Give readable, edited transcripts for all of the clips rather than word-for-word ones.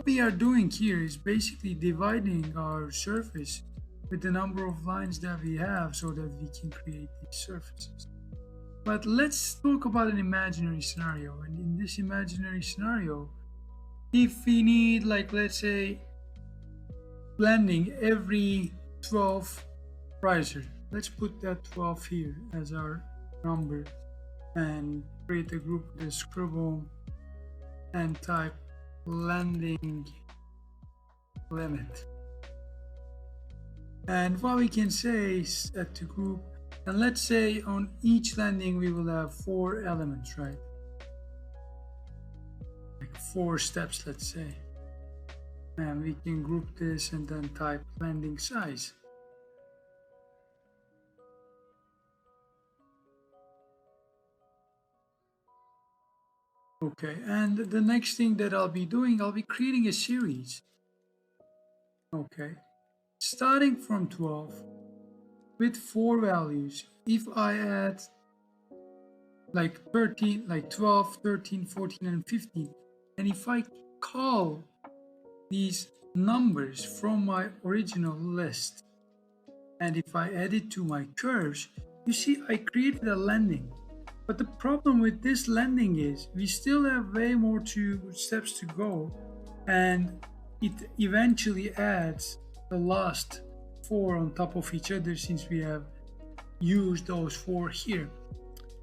what we are doing here is basically dividing our surface with the number of lines that we have so that we can create these surfaces. But let's talk about an imaginary scenario. And in this imaginary scenario, if we need, like, let's say, blending every 12 riser, let's put that 12 here as our number and create a group with a scribble and type blending limit. And what we can say is set to group, and let's say on each landing we will have 4 elements, right? Like 4 steps, let's say. And we can group this and then type landing size. Okay, and the next thing that I'll be doing, I'll be creating a series. Okay, starting from 12 with 4 values. If I add like 13, like 12, 13, 14, and 15, and if I call these numbers from my original list, and if I add it to my curves, you see I created a landing. But the problem with this landing is we still have way more steps to go, and it eventually adds the last 4 on top of each other since we have used those 4 here.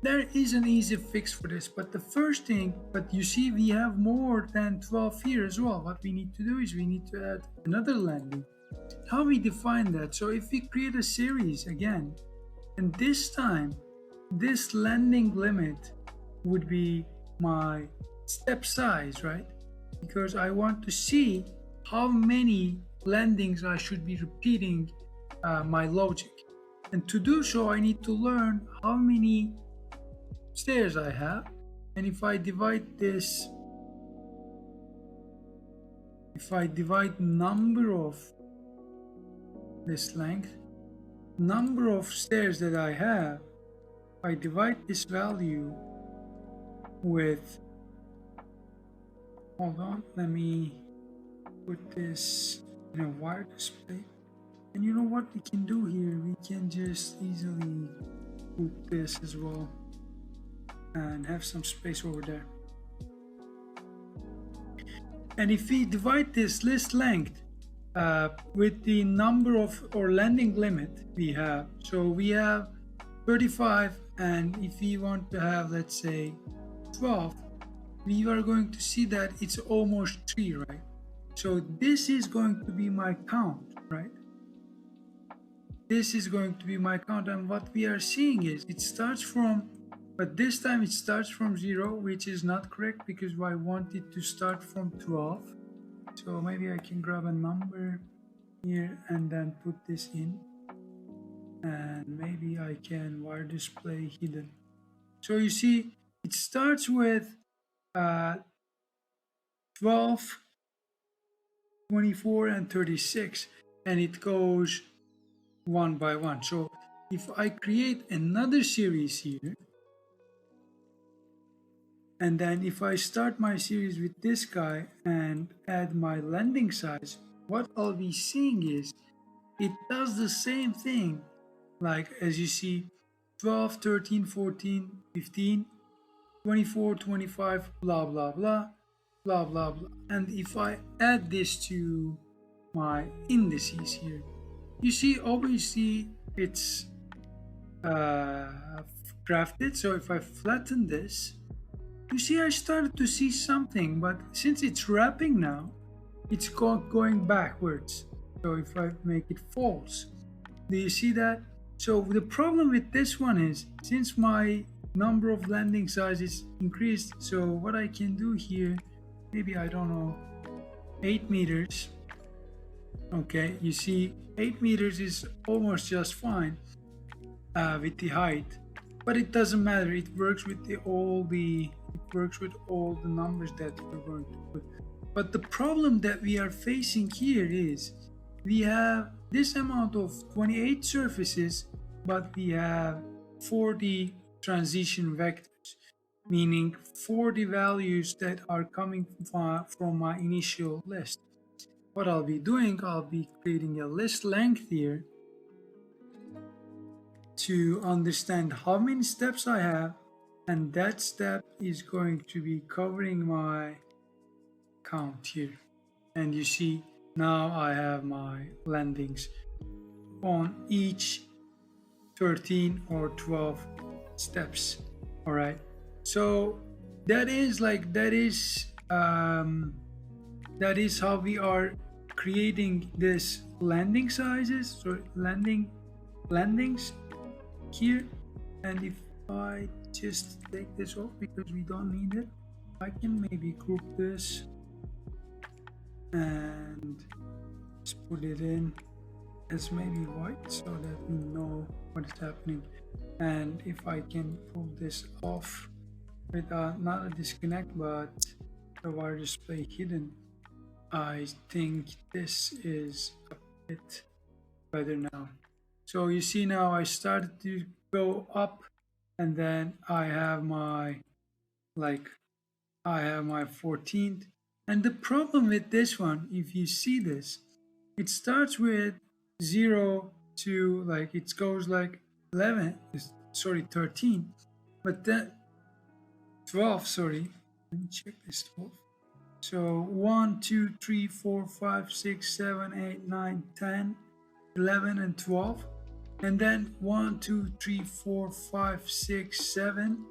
There is an easy fix for this, but the first thing, but you see we have more than 12 here as well. What we need to do is we need to add another landing. How we define that? So if we create a series again, and this time this landing limit would be my step size, right? Because I want to see how many landings I should be repeating my logic. And to do so, I need to learn how many stairs I have. And if I divide this, if I divide number of this length, number of stairs that I have, I divide this value with, hold on, let me put this in a wire display. And you know what we can do here? We can just easily put this as well and have some space over there. And if we divide this list length with the number of or landing limit we have, so we have 35, and if we want to have, let's say, 12, we are going to see that it's almost 3, right? So this is going to be my count, right? This is going to be my count, and what we are seeing is it starts from, but this time it starts from 0, which is not correct because I want it to start from 12. So maybe I can grab a number here and then put this in, and maybe I can wire display hidden. So you see it starts with 12, 24, and 36, and it goes one by one. So if I create another series here, and then if I start my series with this guy and add my landing size, what I'll be seeing is it does the same thing, like as you see 12, 13, 14, 15, 24, 25, blah blah blah, blah blah blah. And if I add this to my indices here, you see obviously it's crafted. So if I flatten this, you see I started to see something, but since it's wrapping now, it's going backwards. So if I make it false, do you see that? So the problem with this one is, since my number of landing size is increased, so what I can do here, maybe, I don't know, 8 meters. Okay, you see 8 meters is almost just fine with the height, but it doesn't matter. It works with all the numbers that we're going to put. But the problem that we are facing here is we have this amount of 28 surfaces, but we have 40 transition vectors. meaning for the values that are coming from my initial list. What I'll be doing, I'll be creating a list length here to understand how many steps I have, and that step is going to be covering my count here. And you see now I have my landings on each 13 or 12 steps. All right, so that is how we are creating this landing sizes, so landings here. And if I just take this off because we don't need it, I can maybe group this and just put it in as maybe white so that we know what is happening. And if I can pull this off with not a disconnect but the wire display hidden, I think this is a bit better now. So you see now I started to go up, and then I have my 14th. And the problem with this one, if you see this, it starts with 0 to it goes 11, 13, but then 12, let me check this 12. So 1, 2, 3, 4, 5, 6, 7, 8, 9, 10, 11, and 12. And then 1, 2, 3, 4, 5, 6, 7,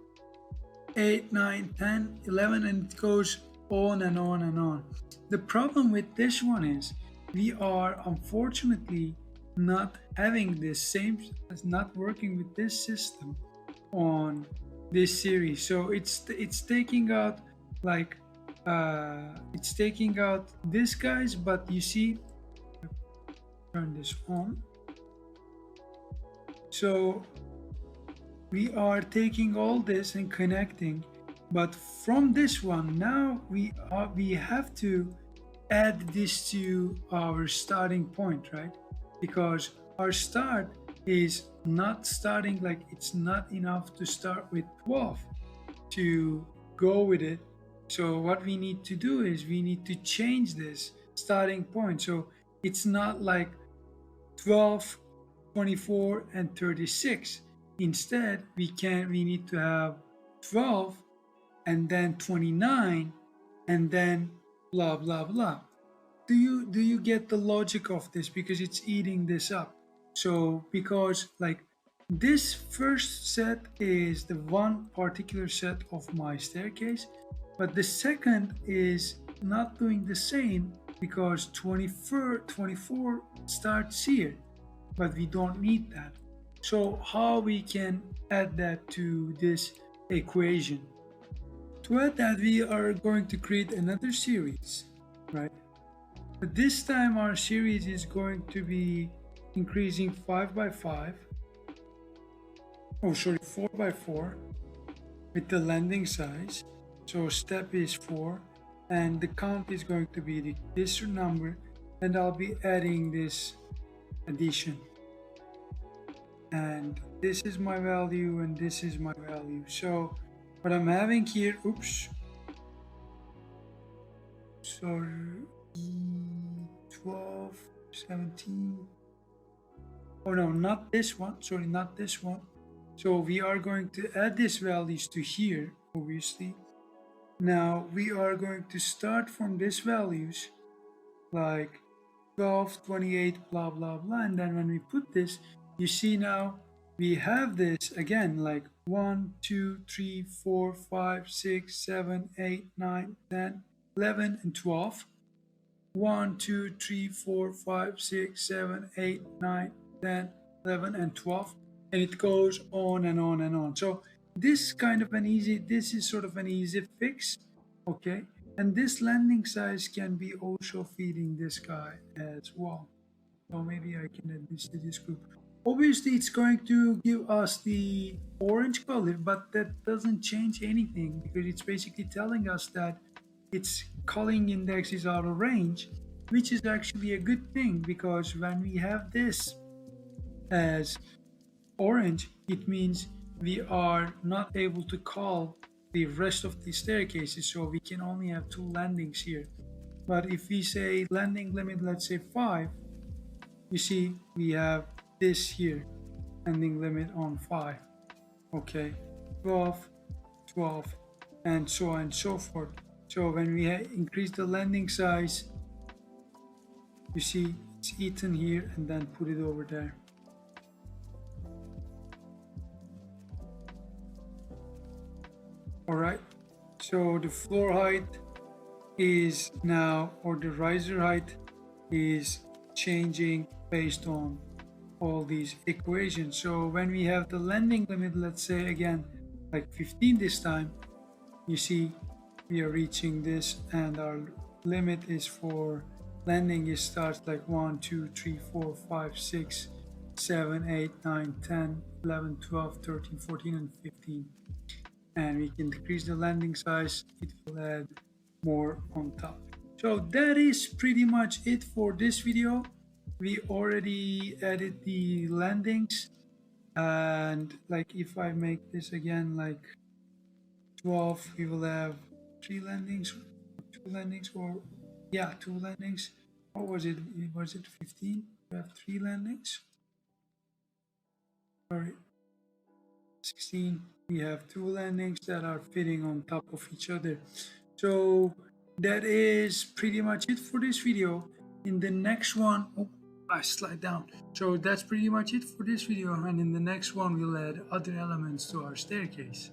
8, 9, 10, 11, and it goes on and on and on. The problem with this one is we are unfortunately not having this same, not working with this system on this series. So it's taking out it's taking out this guys, but you see, turn this on. So we are taking all this and connecting, but from this one now we have to add this to our starting point, right? Because our start is not starting, it's not enough to start with 12 to go with it. So what we need to do is we need to change this starting point. So it's not like 12, 24, and 36. Instead, we need to have 12 and then 29 and then blah blah blah. Do you get the logic of this? Because it's eating this up. So because this first set is the one particular set of my staircase, but the second is not doing the same because 24 starts here, but we don't need that. So how we can add that to this equation? To add that, we are going to create another series, right? But this time our series is going to be increasing 5 by 5. 4 by 4 with the landing size. So step is 4 and the count is going to be this number, and I'll be adding this addition. And this is my value and this is my value. So what I'm having here, sorry, 12, 17. Oh no, not this one. Sorry, not this one. So we are going to add these values to here, obviously. Now we are going to start from these values, like 12, 28, blah, blah, blah. And then when we put this, you see now we have this again, like 1, 2, 3, 4, 5, 6, 7, 8, 9, 10, 11, and 12. 1, 2, 3, 4, 5, 6, 7, 8, 9, 10, 11, and 12. And it goes on and on and on. So this is sort of an easy fix, okay? And this landing size can be also feeding this guy as well. So maybe I can add this to this group. Obviously, it's going to give us the orange color, but that doesn't change anything because it's basically telling us that its culling index is out of range, which is actually a good thing, because when we have this as orange, it means we are not able to call the rest of the staircases, so we can only have 2 landings here. But if we say landing limit, let's say 5, you see we have this here, landing limit on 5. Okay, 12, 12, and so on and so forth. So when we increase the landing size, you see it's eaten here and then put it over there. All right, so the floor height is now, or the riser height is changing based on all these equations. So when we have the landing limit, let's say again like 15 this time, you see we are reaching this, and our limit is for landing, it starts like 1 2 3 4 5 6 7 8 9 10 11 12 13 14 and 15, and we can decrease the landing size, it will add more on top. So that is pretty much it for this video. We already added the landings, and like if I make this again like 12, we will have 3 landings, 2 landings, or yeah, 2 landings. Or was it 15? We have 3 landings. Sorry, 16. We have 2 landings that are fitting on top of each other. So that is pretty much it for this video. In the next one, I slide down. So that's pretty much it for this video, and in the next one we'll add other elements to our staircase.